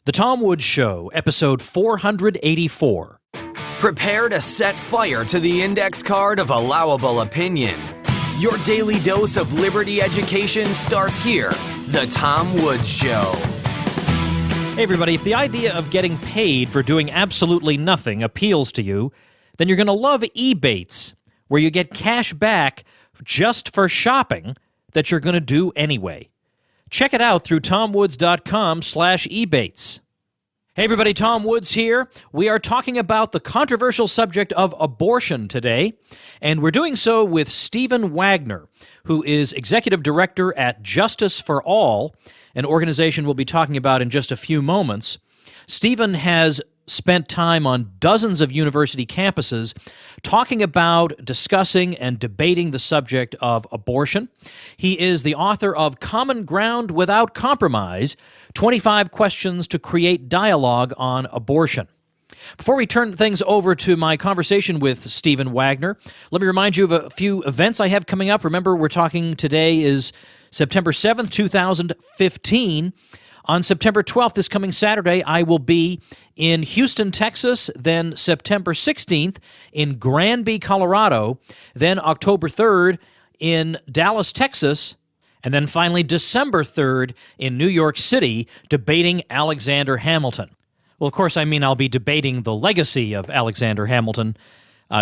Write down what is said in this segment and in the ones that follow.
The Tom Woods Show, episode 484. Prepare to set fire to the index card of allowable opinion. Your daily dose of liberty education starts here. The Tom Woods Show. Hey everybody, if the idea of getting paid for doing absolutely nothing appeals to you, then you're going to love Ebates, where you get cash back just for shopping that you're going to do anyway. Check it out through tomwoods.com/Ebates. Hey everybody, Tom Woods here. We are talking about the controversial subject of abortion today, and we're doing so with Stephen Wagner, who is Executive Director at Justice for All, an organization we'll be talking about in just a few moments. Stephen has spent time on dozens of university campuses talking about, discussing, and debating the subject of abortion. He is the author of Common Ground Without Compromise, 25 Questions to Create Dialogue on Abortion. Before we turn things over to my conversation with Stephen Wagner, let me remind you of a few events I have coming up. Remember, we're talking today is September 7th, 2015. On September 12th, this coming Saturday, I will be in Houston, Texas, then September 16th in Granby, Colorado, then October 3rd in Dallas, Texas, and then finally December 3rd in New York City, debating Alexander Hamilton. Well, of course, I mean I'll be debating the legacy of Alexander Hamilton.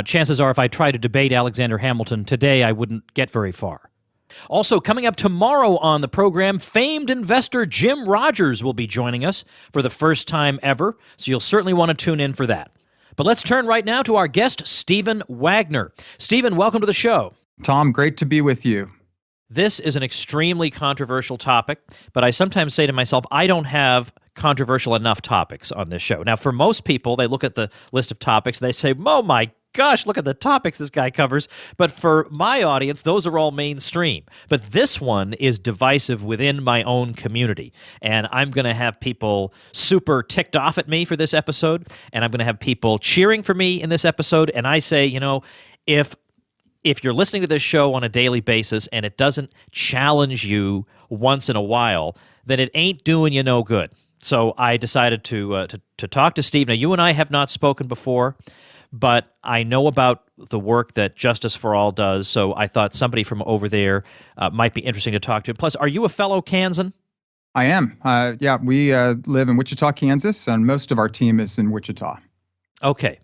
Chances are if I try to debate Alexander Hamilton today, I wouldn't get very far. Also, coming up tomorrow on the program, famed investor Jim Rogers will be joining us for the first time ever, so you'll certainly want to tune in for that. But let's turn right now to our guest, Stephen Wagner. Stephen, welcome to the show. Tom, great to be with you. This is an extremely controversial topic, but I sometimes say to myself, I don't have controversial enough topics on this show. Now, for most people, they look at the list of topics and they say, oh my gosh, look at the topics this guy covers. But for my audience, those are all mainstream. But this one is divisive within my own community. And I'm going to have people super ticked off at me for this episode. And I'm going to have people cheering for me in this episode. And I say, you know, if you're listening to this show on a daily basis and it doesn't challenge you once in a while, then it ain't doing you no good. So I decided to talk to Steve. Now, you and I have not spoken before, but I know about the work that Justice for All does, so I thought somebody from over there might be interesting to talk to. Plus, are you a fellow Kansan? I am. We live in Wichita, Kansas, and most of our team is in Wichita. Okay.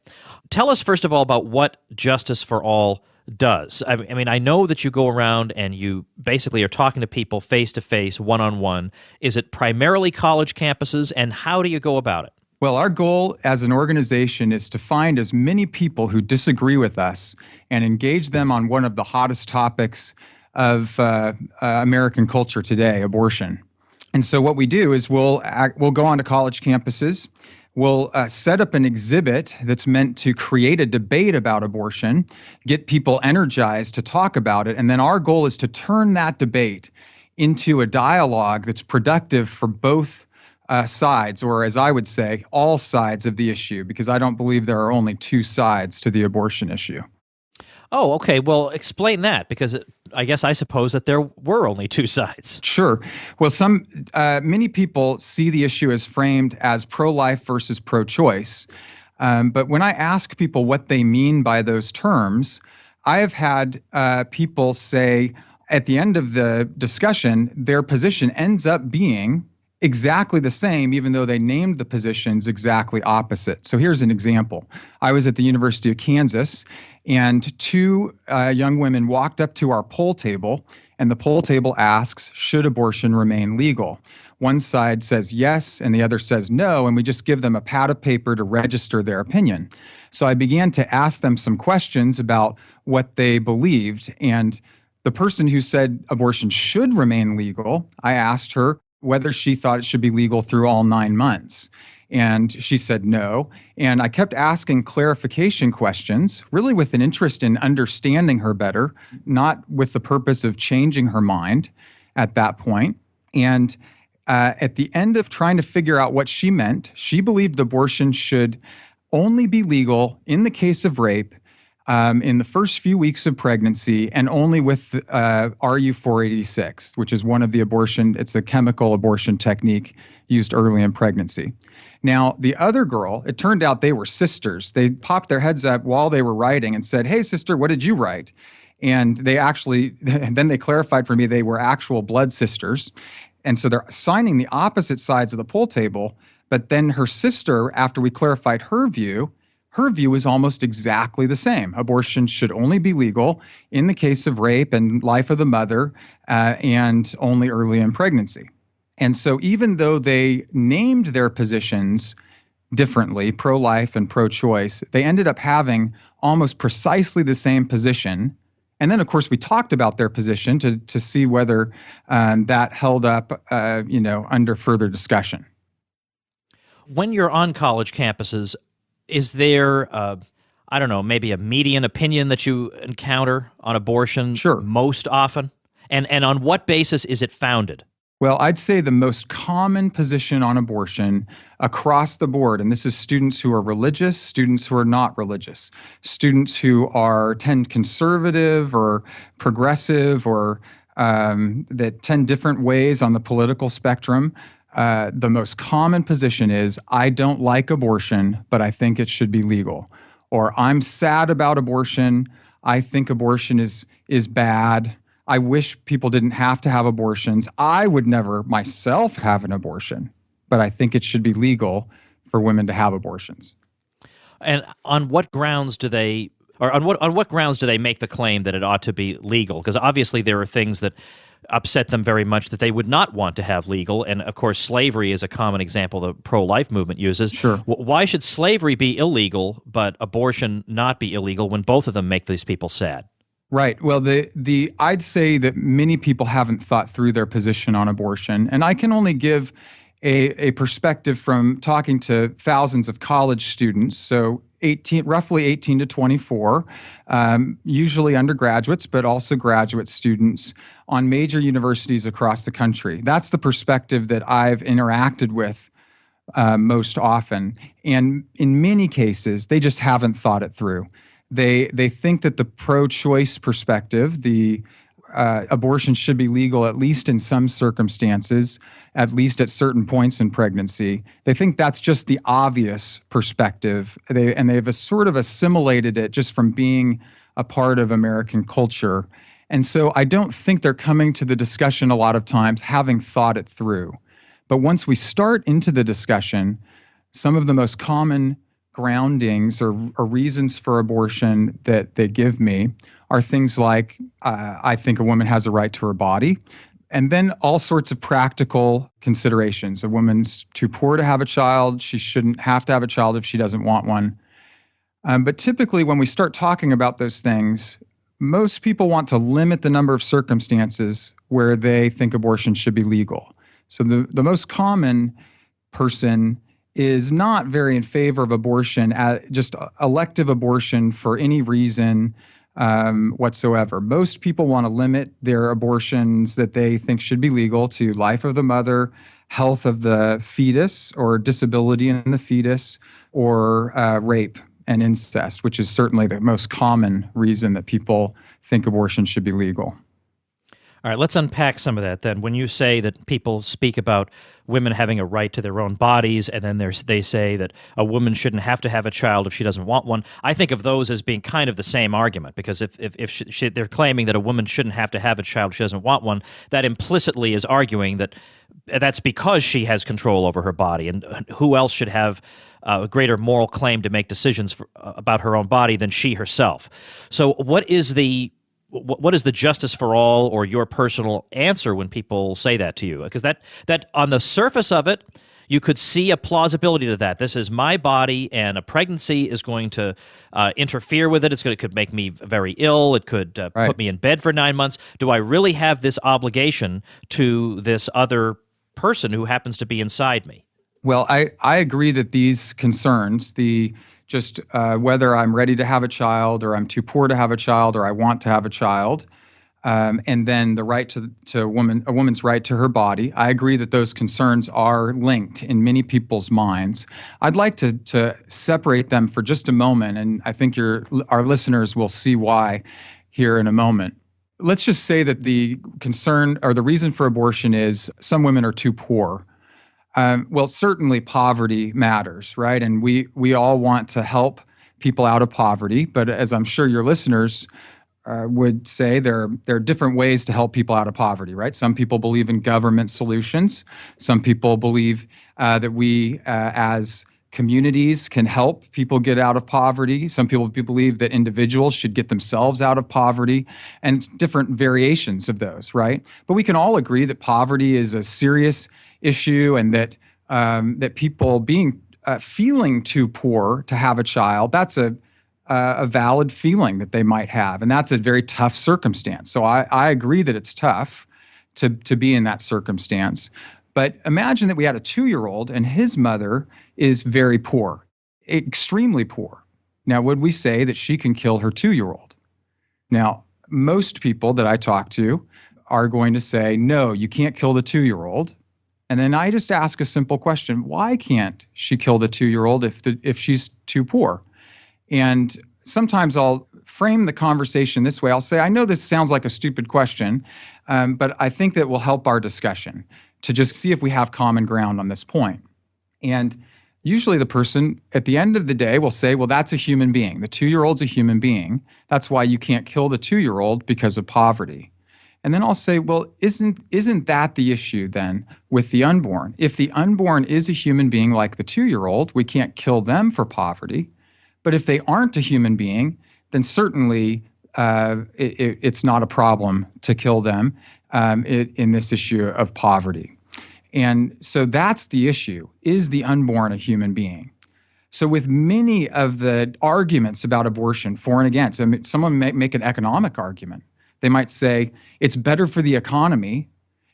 Tell us, first of all, about what Justice for All does. I mean, I know that you go around and you basically are talking to people face-to-face, one-on-one. Is it primarily college campuses, and how do you go about it? Well, our goal as an organization is to find as many people who disagree with us and engage them on one of the hottest topics of American culture today, abortion. And so what we do is we'll go onto college campuses. We'll set up an exhibit that's meant to create a debate about abortion, get people energized to talk about it, and then our goal is to turn that debate into a dialogue that's productive for both sides, or as I would say, all sides of the issue, because I don't believe there are only two sides to the abortion issue. Oh, okay. Well, explain that, because I suppose that there were only two sides. Sure. Well, many people see the issue as framed as pro-life versus pro-choice. But when I ask people what they mean by those terms, I have had people say at the end of the discussion, their position ends up being exactly the same, even though they named the positions exactly opposite. So here's an example. I was at the University of Kansas, and two young women walked up to our poll table, and the poll table asks, should abortion remain legal? One side says yes, and the other says no, and we just give them a pad of paper to register their opinion. So I began to ask them some questions about what they believed, and the person who said abortion should remain legal, I asked her whether she thought it should be legal through all 9 months. And she said no. And I kept asking clarification questions, really with an interest in understanding her better, not with the purpose of changing her mind at that point. And at the end of trying to figure out what she meant, she believed abortion should only be legal in the case of rape in the first few weeks of pregnancy, and only with RU486, which is one of the it's a chemical abortion technique used early in pregnancy. Now, the other girl, it turned out they were sisters. They popped their heads up while they were writing and said, "Hey, sister, what did you write?" And then they clarified for me they were actual blood sisters. And so they're signing the opposite sides of the pool table. But then her sister, after we clarified her view is almost exactly the same. Abortion should only be legal in the case of rape and life of the mother, and only early in pregnancy. And so even though they named their positions differently, pro-life and pro-choice, they ended up having almost precisely the same position. And then, of course, we talked about their position to see whether that held up, under further discussion. When you're on college campuses, is there, maybe a median opinion that you encounter on abortion Sure. most often? And on what basis is it founded? Well, I'd say the most common position on abortion across the board, and this is students who are religious, students who are not religious, students who tend conservative or progressive or that tend different ways on the political spectrum. The most common position is, I don't like abortion, but I think it should be legal. Or I'm sad about abortion. I think abortion is bad. I wish people didn't have to have abortions. I would never myself have an abortion, but I think it should be legal for women to have abortions. And on what grounds do they make the claim that it ought to be legal? Because obviously there are things that upset them very much that they would not want to have legal. And of course, slavery is a common example the pro-life movement uses. Sure. Why should slavery be illegal, but abortion not be illegal when both of them make these people sad? Right. Well, I'd say that many people haven't thought through their position on abortion, and I can only give a perspective from talking to thousands of college students. So roughly 18 to 24, usually undergraduates, but also graduate students on major universities across the country. That's the perspective that I've interacted with most often. And in many cases, they just haven't thought it through. They think that the pro-choice perspective, the abortion should be legal at least in some circumstances, at least at certain points in pregnancy. They think that's just the obvious perspective. They've sort of assimilated it just from being a part of American culture. And so I don't think they're coming to the discussion a lot of times having thought it through. But once we start into the discussion, some of the most common groundings or reasons for abortion that they give me are things like, I think a woman has a right to her body, and then all sorts of practical considerations. A woman's too poor to have a child. She shouldn't have to have a child if she doesn't want one. But typically when we start talking about those things, most people want to limit the number of circumstances where they think abortion should be legal. So the most common person is not very in favor of abortion, just elective abortion for any reason whatsoever. Most people want to limit their abortions that they think should be legal to life of the mother, health of the fetus, or disability in the fetus, or rape and incest, which is certainly the most common reason that people think abortion should be legal. All right, let's unpack some of that then. When you say that people speak about women having a right to their own bodies, and then they say that a woman shouldn't have to have a child if she doesn't want one, I think of those as being kind of the same argument, because if they're claiming that a woman shouldn't have to have a child if she doesn't want one, that implicitly is arguing that that's because she has control over her body, and who else should have a greater moral claim to make decisions about her own body than she herself. So what is the justice for all, or your personal answer when people say that to you? Because that on the surface of it, you could see a plausibility to that. This is my body, and a pregnancy is going to interfere with it. It could make me very ill. It could Right. put me in bed for 9 months. Do I really have this obligation to this other person who happens to be inside me? Well, I agree that these concerns, whether I'm ready to have a child, or I'm too poor to have a child, or I want to have a child, and then the right to a woman's right to her body. I agree that those concerns are linked in many people's minds. I'd like to separate them for just a moment, and I think our listeners will see why here in a moment. Let's just say that the concern or the reason for abortion is some women are too poor. Well, certainly poverty matters, right? And we all want to help people out of poverty, but as I'm sure your listeners would say, there are different ways to help people out of poverty, right? Some people believe in government solutions. Some people believe that we as communities can help people get out of poverty. Some people believe that individuals should get themselves out of poverty, and different variations of those, right? But we can all agree that poverty is a serious issue, and that people feeling too poor to have a child, that's a valid feeling that they might have, and that's a very tough circumstance. So I agree that it's tough to be in that circumstance. But imagine that we had a 2-year-old and his mother is very poor, extremely poor. Now, would we say that she can kill her 2-year-old? Now, most people that I talk to are going to say, no, you can't kill the 2-year-old. And then I just ask a simple question: why can't she kill the 2-year-old if she's too poor? And sometimes I'll frame the conversation this way. I'll say, I know this sounds like a stupid question, but I think that will help our discussion to just see if we have common ground on this point. And usually the person at the end of the day will say, well, that's a human being. The 2-year-old's a human being. That's why you can't kill the 2-year-old, because of poverty. And then I'll say, well, isn't that the issue then with the unborn? If the unborn is a human being like the 2-year-old, we can't kill them for poverty. But if they aren't a human being, then certainly it's not a problem to kill them in this issue of poverty. And so that's the issue. Is the unborn a human being? So with many of the arguments about abortion, for and against, I mean, someone may make an economic argument. They might say it's better for the economy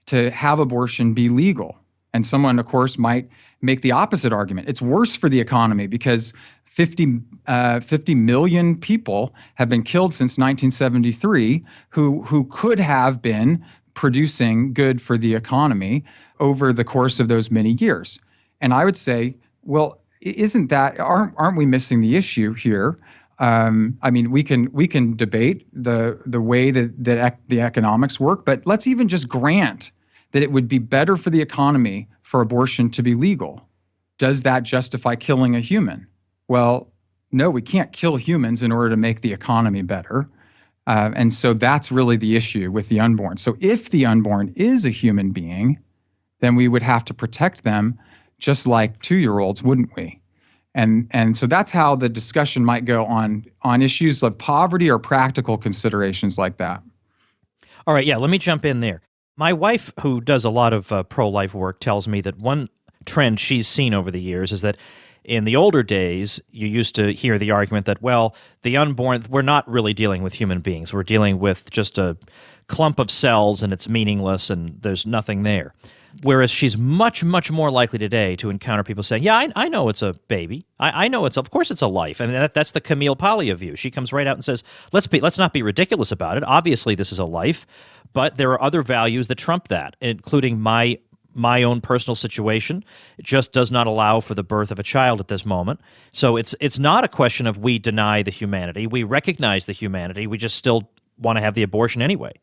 to have abortion be legal. And someone, of course, might make the opposite argument. It's worse for the economy because 50 million people have been killed since 1973 who could have been producing good for the economy over the course of those many years. And I would say, well, aren't we missing the issue here? I mean, we can debate the way that the economics work, but let's even just grant that it would be better for the economy for abortion to be legal. Does that justify killing a human? Well, no, we can't kill humans in order to make the economy better. And so that's really the issue with the unborn. So if the unborn is a human being, then we would have to protect them just like 2-year-olds, wouldn't we? And so that's how the discussion might go on issues of poverty or practical considerations like that. All right, yeah, let me jump in there. My wife, who does a lot of pro-life work, tells me that one trend she's seen over the years is that in the older days, you used to hear the argument that, well, the unborn, we're not really dealing with human beings. We're dealing with just a clump of cells, and it's meaningless, and there's nothing there. Whereas she's much, much more likely today to encounter people saying, yeah, I know it's a baby. I know of course it's a life. And that's the Camille Paglia view. She comes right out and says, let's not be ridiculous about it. Obviously, this is a life, but there are other values that trump that, including my own personal situation. It just does not allow for the birth of a child at this moment. So it's not a question of we deny the humanity. We recognize the humanity. We just still want to have the abortion anyway.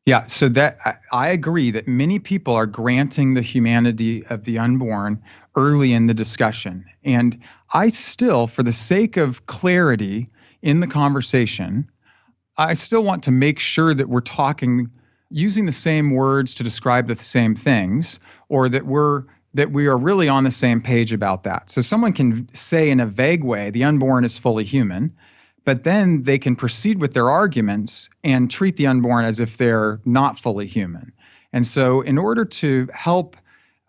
Yeah, so that I agree that many people are granting the humanity of the unborn early in the discussion. And I still, for the sake of clarity in the conversation, I still want to make sure that we're talking using the same words to describe the same things, or that we are really on the same page about that. So someone can say in a vague way, the unborn is fully human, but then they can proceed with their arguments and treat the unborn as if they're not fully human. And so in order to help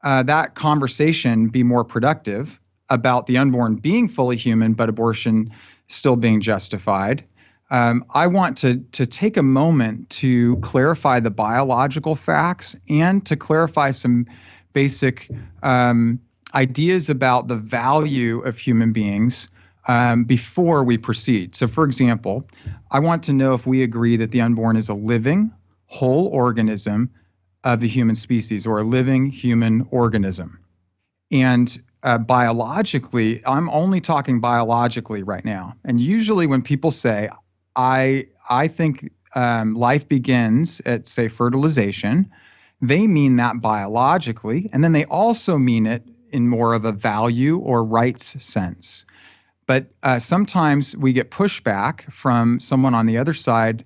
that conversation be more productive about the unborn being fully human, but abortion still being justified, I want to take a moment to clarify the biological facts and to clarify some basic ideas about the value of human beings before we proceed. So, for example, I want to know if we agree that the unborn is a living whole organism of the human species, or a living human organism. And biologically, I'm only talking biologically right now. And usually when people say, I think life begins at, say, fertilization, they mean that biologically. And then they also mean it in more of a value or rights sense. But sometimes we get pushback from someone on the other side,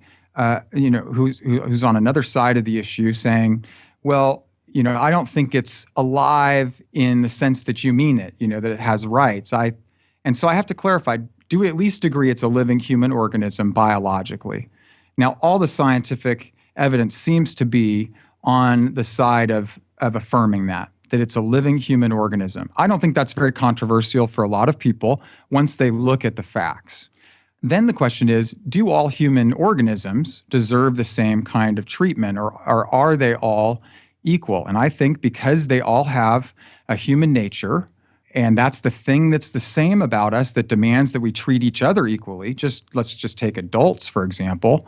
who's on another side of the issue, saying, well, I don't think it's alive in the sense that you mean it, that it has rights. And so I have to clarify, do we at least agree it's a living human organism biologically? Now, all the scientific evidence seems to be on the side of affirming that it's a living human organism. I don't think that's very controversial for a lot of people once they look at the facts. Then the question is, do all human organisms deserve the same kind of treatment, or are they all equal? And I think because they all have a human nature, and that's the thing that's the same about us that demands that we treat each other equally. Let's just take adults, for example.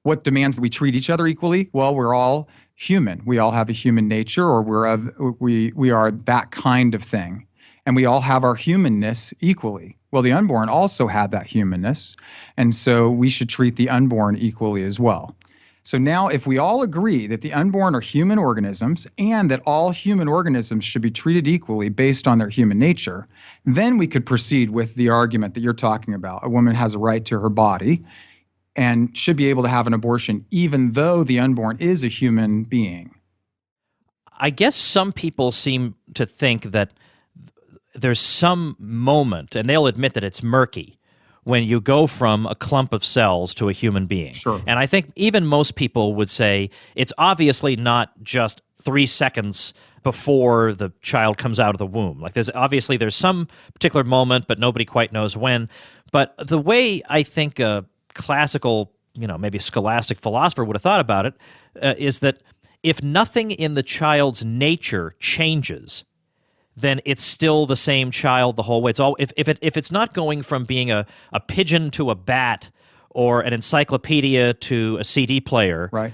What demands that we treat each other equally? Well, we're all human. We all have a human nature, or we are that kind of thing. And we all have our humanness equally. Well, the unborn also had that humanness, and so we should treat the unborn equally as well. So now if we all agree that the unborn are human organisms and that all human organisms should be treated equally based on their human nature, then we could proceed with the argument that you're talking about. A woman has a right to her body and should be able to have an abortion even though the unborn is a human being. I guess some people seem to think that there's some moment, and they'll admit that it's murky, when you go from a clump of cells to a human being. Sure. And I think even most people would say it's obviously not just 3 seconds before the child comes out of the womb. Like there's some particular moment, but nobody quite knows when. But the way I think a classical, maybe scholastic philosopher would have thought about it is that if nothing in the child's nature changes, then it's still the same child the whole way. It's all if it's not going from being a pigeon to a bat or an encyclopedia to a CD player, right?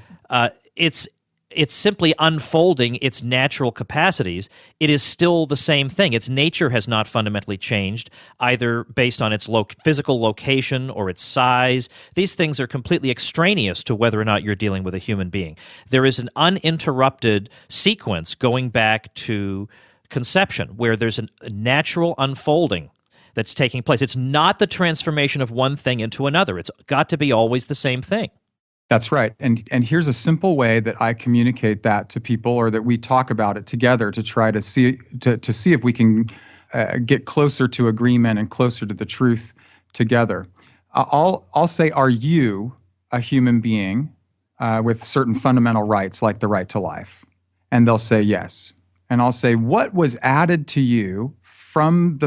It's simply unfolding its natural capacities. It is still the same thing. Its nature has not fundamentally changed, either based on its physical location or its size. These things are completely extraneous to whether or not you're dealing with a human being. There is an uninterrupted sequence going back to conception, where there's a natural unfolding that's taking place. It's not the transformation of one thing into another. It's got to be always the same thing. That's right. And here's a simple way that I communicate that to people, or that we talk about it together to try to see if we can get closer to agreement and closer to the truth together. I'll say, are you a human being with certain fundamental rights, like the right to life? And they'll say yes. And I'll say, what was added to you from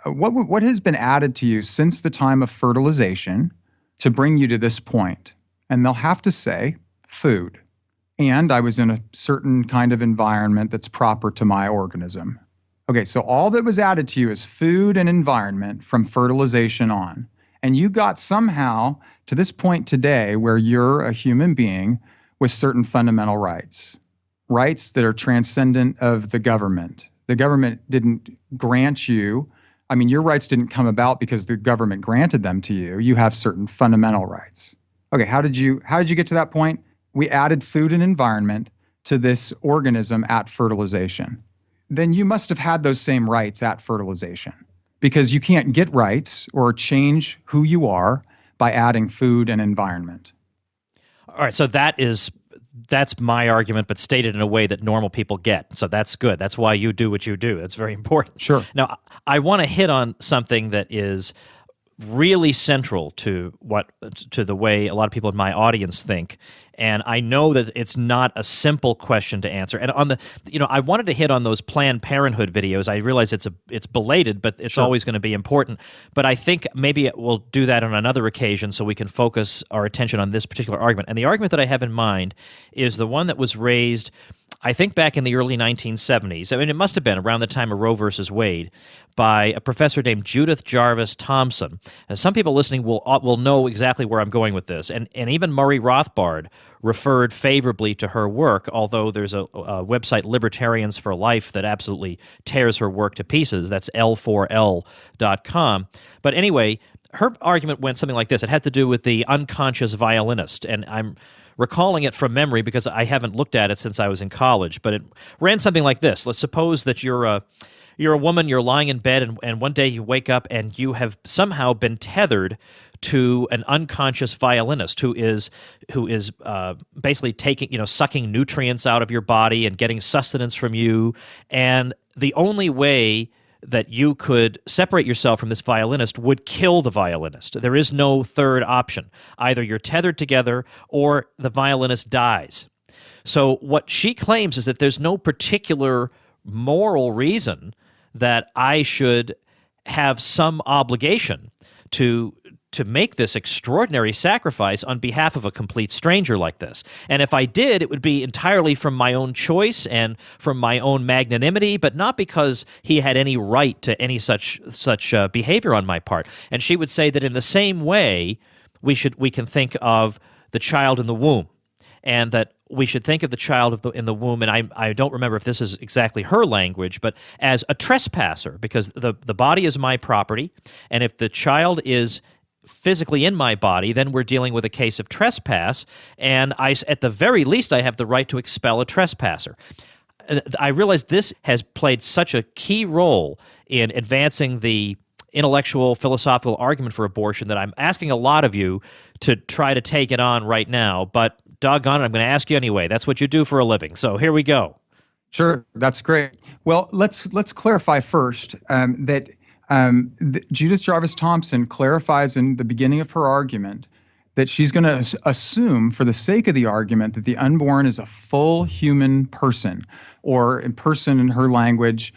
what has been added to you since the time of fertilization to bring you to this point? And they'll have to say, food. And I was in a certain kind of environment that's proper to my organism. Okay, so all that was added to you is food and environment from fertilization on. And you got somehow to this point today where you're a human being with certain fundamental rights. Rights that are transcendent of the government. The government didn't grant you, your rights didn't come about because the government granted them to you. You have certain fundamental rights. Okay, how did you get to that point? We added food and environment to this organism at fertilization. Then you must have had those same rights at fertilization, because you can't get rights or change who you are by adding food and environment. All right, so that's my argument, but stated in a way that normal people get. So that's good. That's why you do what you do. That's very important. Sure. Now, I want to hit on something that is really central to the way a lot of people in my audience think. And I know that it's not a simple question to answer. And I wanted to hit on those Planned Parenthood videos. I realize it's belated, but it's always going to be important. But I think maybe we'll do that on another occasion so we can focus our attention on this particular argument. And the argument that I have in mind is the one that was raised I think back in the early 1970s, I mean, it must have been around the time of Roe versus Wade, by a professor named Judith Jarvis Thompson. Some people listening will know exactly where I'm going with this, and even Murray Rothbard referred favorably to her work, although there's a website, Libertarians for Life, that absolutely tears her work to pieces. That's L4L.com. But anyway, her argument went something like this. It had to do with the unconscious violinist, and I'm recalling it from memory because I haven't looked at it since I was in college, but it ran something like this. Let's suppose that you're a woman, you're lying in bed, and one day you wake up and you have somehow been tethered to an unconscious violinist who is basically taking, sucking nutrients out of your body and getting sustenance from you. And the only way that you could separate yourself from this violinist would kill the violinist. There is no third option. Either you're tethered together or the violinist dies. So what she claims is that there's no particular moral reason that I should have some obligation to make this extraordinary sacrifice on behalf of a complete stranger like this. And if I did, it would be entirely from my own choice and from my own magnanimity, but not because he had any right to any such behavior on my part. And she would say that in the same way, we can think of the child in the womb, and that we should think of the child in the womb, and I don't remember if this is exactly her language, but as a trespasser, because the body is my property, and if the child is physically in my body, then we're dealing with a case of trespass, and at the very least, I have the right to expel a trespasser. I realize this has played such a key role in advancing the intellectual, philosophical argument for abortion that I'm asking a lot of you to try to take it on right now, but doggone it, I'm going to ask you anyway. That's what you do for a living, so here we go. Sure, that's great. Well, let's clarify first that Judith Jarvis Thompson clarifies in the beginning of her argument that she's going to assume, for the sake of the argument, that the unborn is a full human person, or in person in her language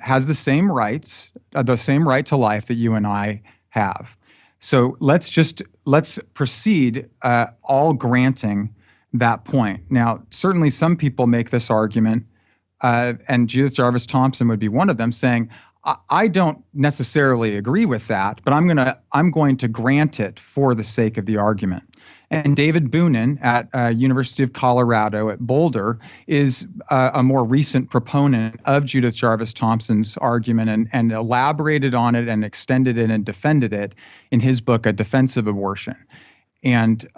has the same rights, the same right to life that you and I have. So let's proceed, all granting that point. Now, certainly some people make this argument, and Judith Jarvis Thompson would be one of them, saying, I don't necessarily agree with that, but I'm going to grant it for the sake of the argument. And David Boonin at University of Colorado at Boulder is a more recent proponent of Judith Jarvis Thompson's argument and elaborated on it and extended it and defended it in his book, A Defense of Abortion. And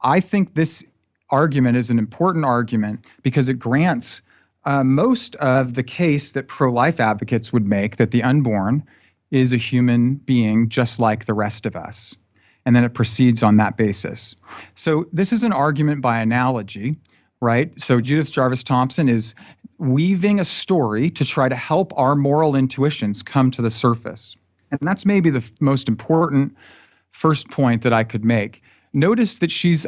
I think this argument is an important argument because it grants most of the case that pro-life advocates would make, that the unborn is a human being just like the rest of us. And then it proceeds on that basis. So this is an argument by analogy, right? So Judith Jarvis Thompson is weaving a story to try to help our moral intuitions come to the surface. And that's maybe the most important first point that I could make. Notice that she's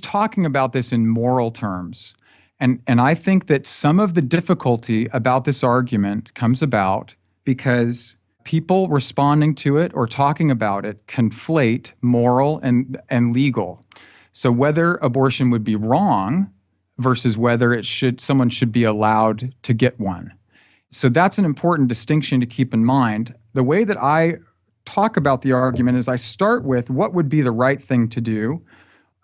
talking about this in moral terms. And I think that some of the difficulty about this argument comes about because people responding to it or talking about it conflate moral and legal. So whether abortion would be wrong versus whether someone should be allowed to get one. So that's an important distinction to keep in mind. The way that I talk about the argument is I start with what would be the right thing to do.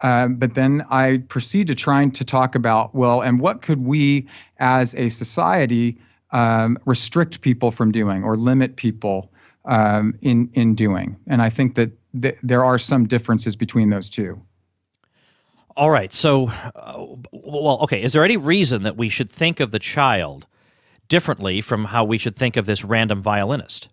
But then I proceed to trying to talk about, well, and what could we as a society restrict people from doing or limit people in doing? And I think that there are some differences between those two. All right. So, okay. Is there any reason that we should think of the child differently from how we should think of this random violinist?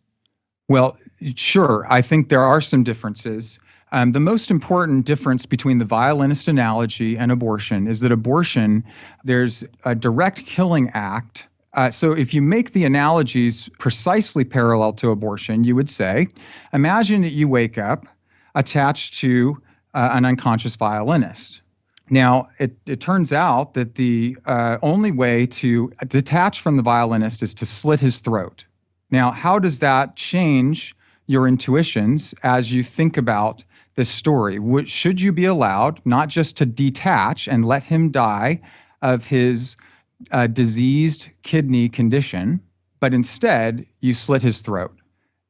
Well, sure. I think there are some differences. The most important difference between the violinist analogy and abortion is that abortion, there's a direct killing act. So if you make the analogies precisely parallel to abortion, you would say, imagine that you wake up attached to an unconscious violinist. Now, it turns out that the only way to detach from the violinist is to slit his throat. Now, how does that change your intuitions as you think about this story? Should you be allowed not just to detach and let him die of his diseased kidney condition, but instead you slit his throat.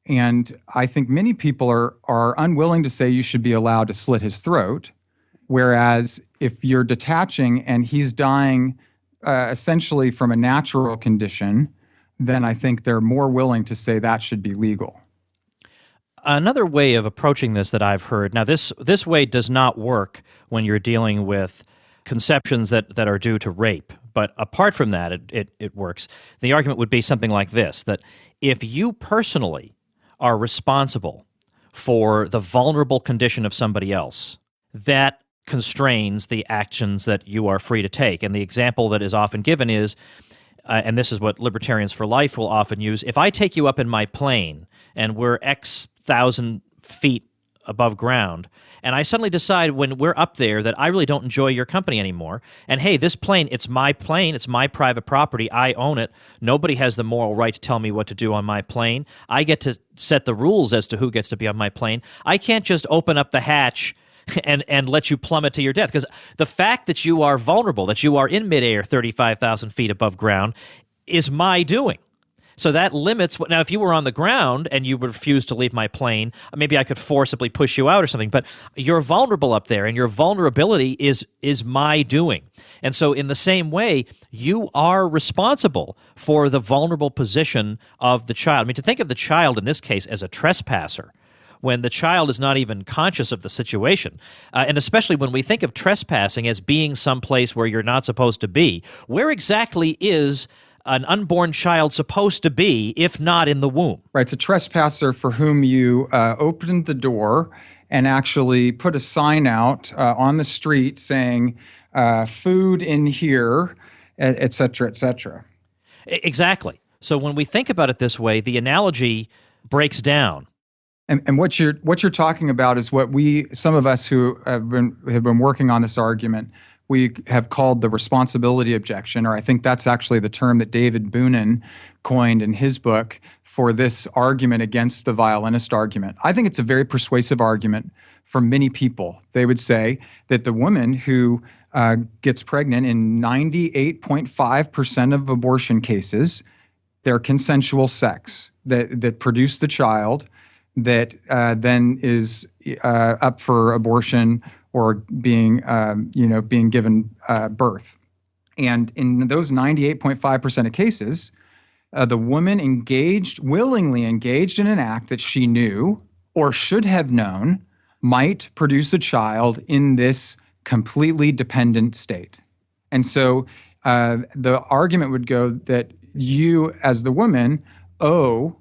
And I think many people are unwilling to say you should be allowed to slit his throat, whereas if you're detaching and he's dying essentially from a natural condition, then I think they're more willing to say that should be legal. Another way of approaching this that I've heard, now this way does not work when you're dealing with conceptions that are due to rape, but apart from that, it works. The argument would be something like this, that if you personally are responsible for the vulnerable condition of somebody else, that constrains the actions that you are free to take. And the example that is often given is, and this is what Libertarians for Life will often use, if I take you up in my plane and we're X thousand feet above ground, and I suddenly decide when we're up there that I really don't enjoy your company anymore, and hey, this plane, it's my private property, I own it, nobody has the moral right to tell me what to do on my plane, I get to set the rules as to who gets to be on my plane, I can't just open up the hatch and let you plummet to your death, because the fact that you are vulnerable, that you are in midair 35,000 feet above ground, is my doing. So that limits what. Now, if you were on the ground and you refused to leave my plane, maybe I could forcibly push you out or something. But you're vulnerable up there, and your vulnerability is my doing. And so, in the same way, you are responsible for the vulnerable position of the child. I mean, to think of the child in this case as a trespasser, when the child is not even conscious of the situation, and especially when we think of trespassing as being someplace where you're not supposed to be, where exactly is an unborn child supposed to be, if not in the womb? Right. It's a trespasser for whom you opened the door and actually put a sign out on the street saying, food in here, et cetera, et cetera. Exactly. So when we think about it this way, the analogy breaks down. And what you're talking about is what some of us who have been working on this argument, we have called the responsibility objection, or I think that's actually the term that David Boonin coined in his book for this argument against the violinist argument. I think it's a very persuasive argument for many people. They would say that the woman who gets pregnant in 98.5% of abortion cases, they're consensual sex that produce the child that then is up for abortion or being given birth. And in those 98.5% of cases, the woman willingly engaged in an act that she knew or should have known might produce a child in this completely dependent state. And so the argument would go that you, as the woman, owe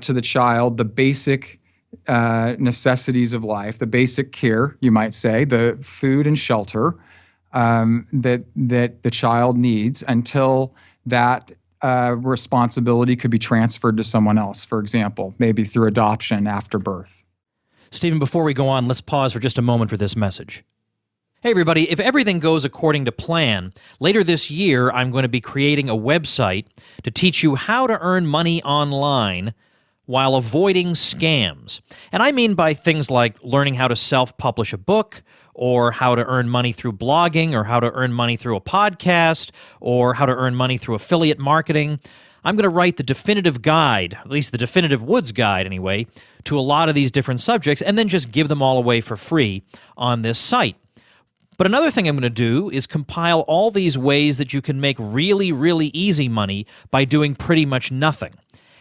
to the child the basic necessities of life, the basic care, you might say, the food and shelter that the child needs until that responsibility could be transferred to someone else, for example, maybe through adoption after birth. Stephen, before we go on, let's pause for just a moment for this message. Hey everybody, if everything goes according to plan, later this year I'm going to be creating a website to teach you how to earn money online while avoiding scams. And I mean by things like learning how to self-publish a book, or how to earn money through blogging, or how to earn money through a podcast, or how to earn money through affiliate marketing. I'm going to write the definitive guide, at least the definitive Woods guide anyway, to a lot of these different subjects, and then just give them all away for free on this site. But another thing I'm going to do is compile all these ways that you can make really, really easy money by doing pretty much nothing.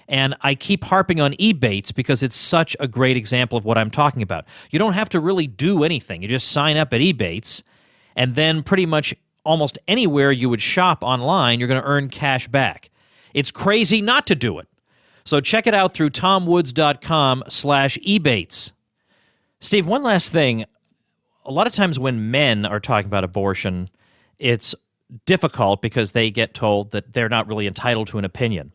And I keep harping on Ebates because it's such a great example of what I'm talking about. You don't have to really do anything. You just sign up at Ebates, and then pretty much almost anywhere you would shop online, you're going to earn cash back. It's crazy not to do it. So check it out through tomwoods.com/Ebates. Steve, one last thing. A lot of times when men are talking about abortion, it's difficult because they get told that they're not really entitled to an opinion.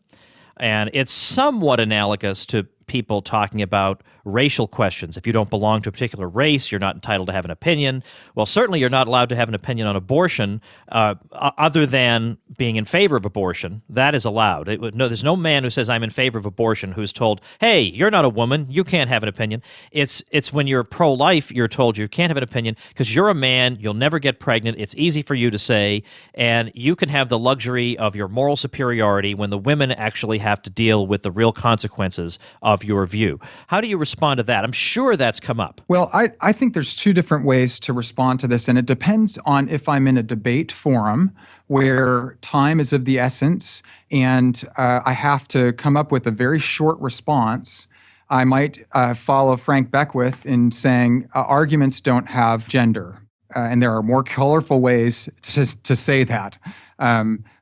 And it's somewhat analogous to people talking about racial questions. If you don't belong to a particular race, you're not entitled to have an opinion. Well, certainly you're not allowed to have an opinion on abortion other than being in favor of abortion. That is allowed. No, there's no man who says I'm in favor of abortion who's told, hey, you're not a woman, you can't have an opinion. It's when you're pro-life, you're told you can't have an opinion because you're a man, you'll never get pregnant, it's easy for you to say, and you can have the luxury of your moral superiority when the women actually have to deal with the real consequences of your view. How do you respond to that? I'm sure that's come up. Well, I think there's two different ways to respond to this, and it depends on if I'm in a debate forum where time is of the essence and I have to come up with a very short response. I might follow Frank Beckwith in saying arguments don't have gender, and there are more colorful ways to say that.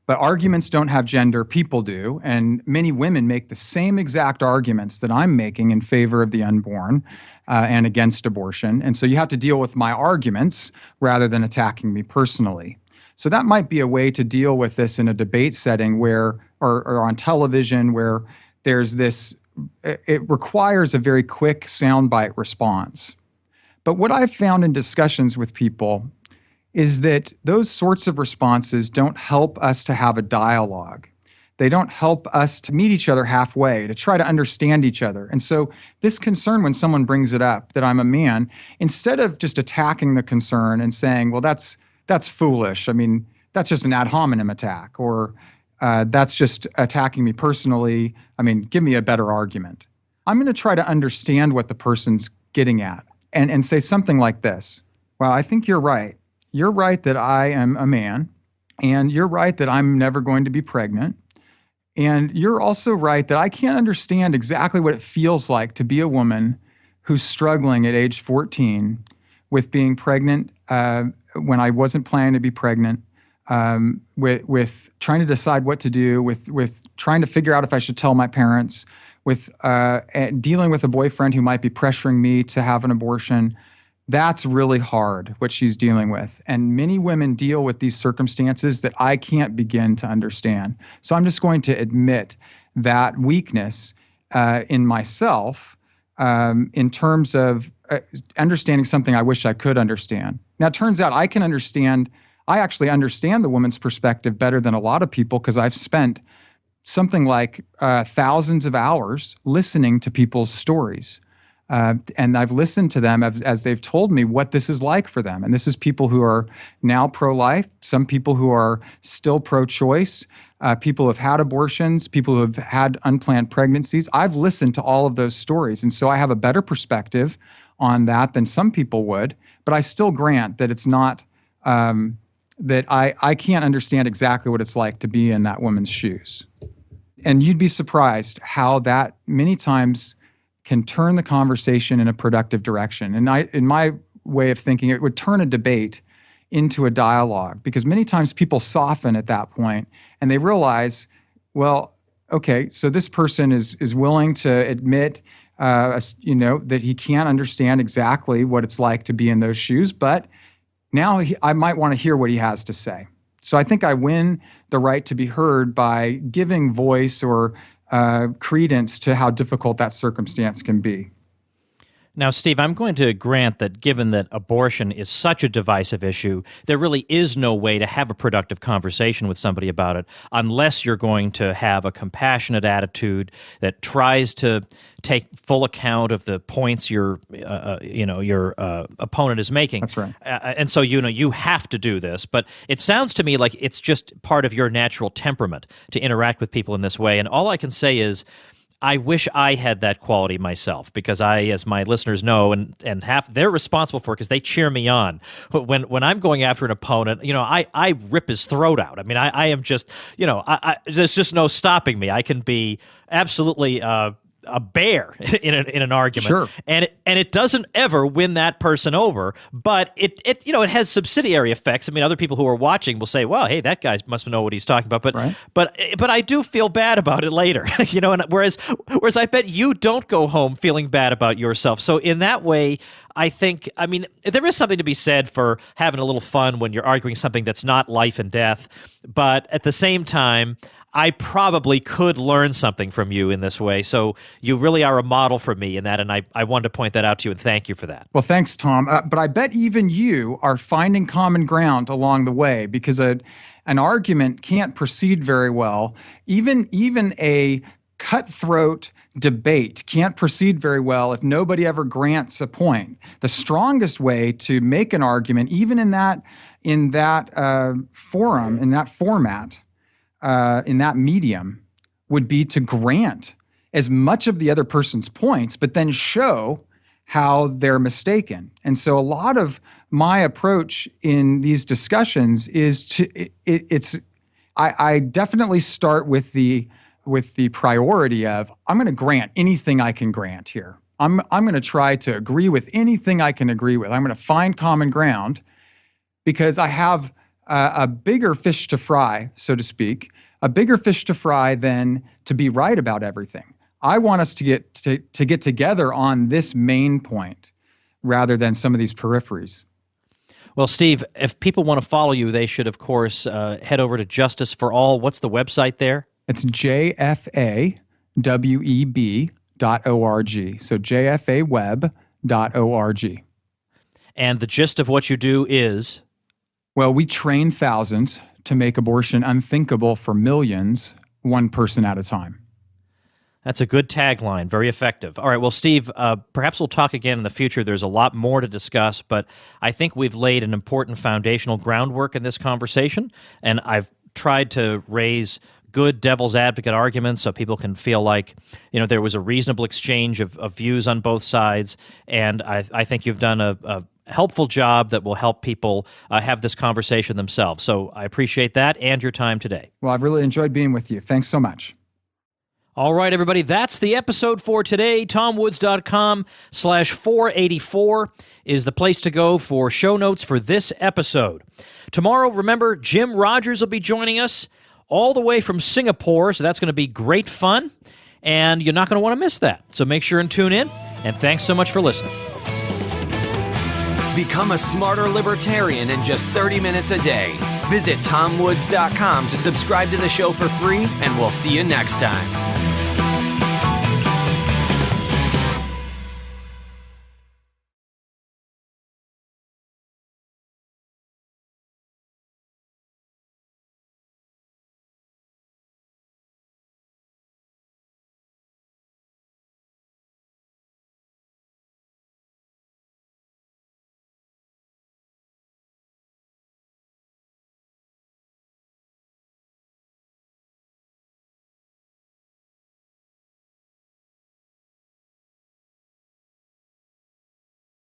But arguments don't have gender, people do, and many women make the same exact arguments that I'm making in favor of the unborn and against abortion. And so you have to deal with my arguments rather than attacking me personally. So that might be a way to deal with this in a debate setting where, or on television, where there's this, it requires a very quick soundbite response. But what I've found in discussions with people is that those sorts of responses don't help us to have a dialogue. They don't help us to meet each other halfway, to try to understand each other. And so this concern, when someone brings it up, that I'm a man, instead of just attacking the concern and saying, well, that's foolish. I mean, that's just an ad hominem attack, or that's just attacking me personally. I mean, give me a better argument. I'm going to try to understand what the person's getting at and say something like this. Well, I think you're right. You're right that I am a man, and you're right that I'm never going to be pregnant. And you're also right that I can't understand exactly what it feels like to be a woman who's struggling at age 14 with being pregnant when I wasn't planning to be pregnant, with trying to decide what to do, with trying to figure out if I should tell my parents, with dealing with a boyfriend who might be pressuring me to have an abortion. That's really hard, what she's dealing with. And many women deal with these circumstances that I can't begin to understand. So I'm just going to admit that weakness in myself in terms of understanding something I wish I could understand. Now, it turns out I actually understand the woman's perspective better than a lot of people because I've spent something like thousands of hours listening to people's stories. And I've listened to them as they've told me what this is like for them. And this is people who are now pro-life, some people who are still pro-choice, people who have had abortions, people who have had unplanned pregnancies. I've listened to all of those stories. And so I have a better perspective on that than some people would. But I still grant that it's not, that I can't understand exactly what it's like to be in that woman's shoes. And you'd be surprised how that many times can turn the conversation in a productive direction. And in my way of thinking, it would turn a debate into a dialogue, because many times people soften at that point and they realize, well, okay, so this person is willing to admit, that he can't understand exactly what it's like to be in those shoes, but now I might want to hear what he has to say. So I think I win the right to be heard by giving voice or credence to how difficult that circumstance can be. Now, Steve, I'm going to grant that given that abortion is such a divisive issue, there really is no way to have a productive conversation with somebody about it unless you're going to have a compassionate attitude that tries to take full account of the points your opponent is making. That's right. And so, you have to do this. But it sounds to me like it's just part of your natural temperament to interact with people in this way. And all I can say is, I wish I had that quality myself, because I, as my listeners know, and they're responsible for it because they cheer me on. But when I'm going after an opponent, I rip his throat out. I mean, I am just, there's just no stopping me. I can be absolutely a bear in an argument, sure. and it doesn't ever win that person over, but it has subsidiary effects. I mean, other people who are watching will say, "Well, hey, that guy must know what he's talking about." But right. but I do feel bad about it later, And whereas I bet you don't go home feeling bad about yourself. So in that way, I think, there is something to be said for having a little fun when you're arguing something that's not life and death, but at the same time, I probably could learn something from you in this way. So you really are a model for me in that, and I wanted to point that out to you, and thank you for that. Well, thanks, Tom. But I bet even you are finding common ground along the way, because an argument can't proceed very well. Even a cutthroat debate can't proceed very well if nobody ever grants a point. The strongest way to make an argument, even in that forum, in that format, in that medium, would be to grant as much of the other person's points, but then show how they're mistaken. And so a lot of my approach in these discussions is I definitely start with the priority of, I'm going to grant anything I can grant here. I'm going to try to agree with anything I can agree with. I'm going to find common ground, because I have a bigger fish to fry, so to speak, a bigger fish to fry than to be right about everything. I want us to get together on this main point rather than some of these peripheries. Well, Steve, if people want to follow you, they should, of course, head over to Justice for All. What's the website there? It's jfaweb.org. So jfaweb.org. And the gist of what you do is? Well, we train thousands to make abortion unthinkable for millions, one person at a time. That's a good tagline. Very effective. All right. Well, Steve, perhaps we'll talk again in the future. There's a lot more to discuss, but I think we've laid an important foundational groundwork in this conversation, and I've tried to raise good devil's advocate arguments so people can feel like, there was a reasonable exchange of views on both sides, and I think you've done a helpful job that will help people have this conversation themselves. So I appreciate that and your time today. Well, I've really enjoyed being with you. Thanks so much. All right, everybody, that's the episode for today. TomWoods.com/484 is the place to go for show notes for this episode. Tomorrow, remember, Jim Rogers will be joining us all the way from Singapore, so that's going to be great fun, and you're not going to want to miss that. So make sure and tune in, and thanks so much for listening. Become a smarter libertarian in just 30 minutes a day. Visit TomWoods.com to subscribe to the show for free, and we'll see you next time.